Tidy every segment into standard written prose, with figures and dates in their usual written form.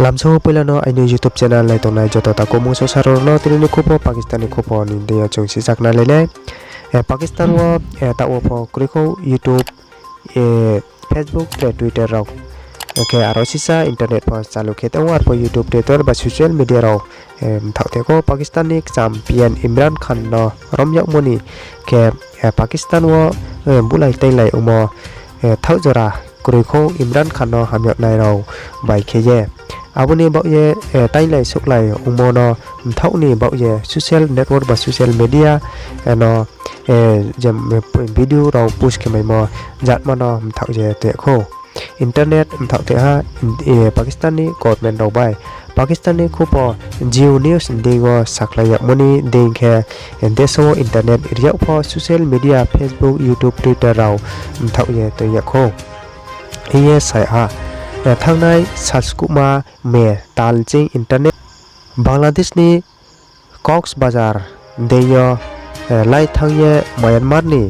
Lamso pelano aini YouTube channel lai tongnai joto ta komu so sarorno trini khopo Pakistani khopo ni deya chungsi sakna lele Pakistan wo ta wo kriko YouTube Facebook te Twitter rok oke aro sisa internet po chalu khete war po YouTube Twitter ba social media rok thakte ko Pakistani champion Imran Khan no romyak moni ke Pakistan wo bulai tailai umo thaujora kriko Imran Khan no hamyak nai ro bai kheye aboni bauye tailai suklai umono thauni bauye social network ba social media no jam video ro push ke mai mo jat mano thauje te kho internet thaute ha Pakistani government ro bai Pakistani khopo Jio News dingo saklaya moni dingkhe deso internet area pho social media Facebook YouTube Twitter ro thauje te yakho iye sai ha Thangnai Sajkuma me Taljing internet Bangladesh ni Cox Bazar deyo lai thangye Myanmar ni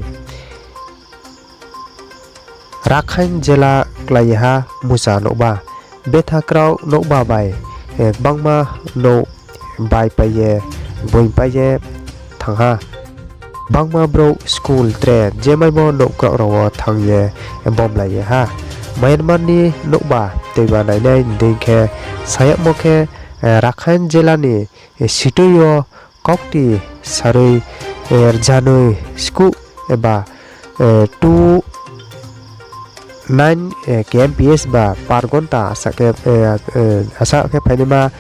Rakhine jela klaiha musa noba betha kraw noba bai bangma no bai paye boin paye thangha bangma bro school tre jemai bo no kraw ro thangye bom lai ha Myanmar ni nokba teiba nainai dingkhe sayak mokhe Rakhine jela ni situyo kokti sarui janui sku eba 2 9 kmps ba pargonta asake phainima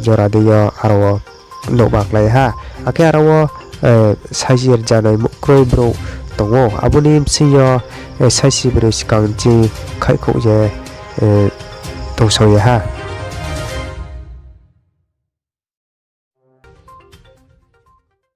jora deyo aro nokba klai ha ake aro saijir janai mukroi bro tongo abuni msiyo saisi bro skangji khaiko je tongsoye ha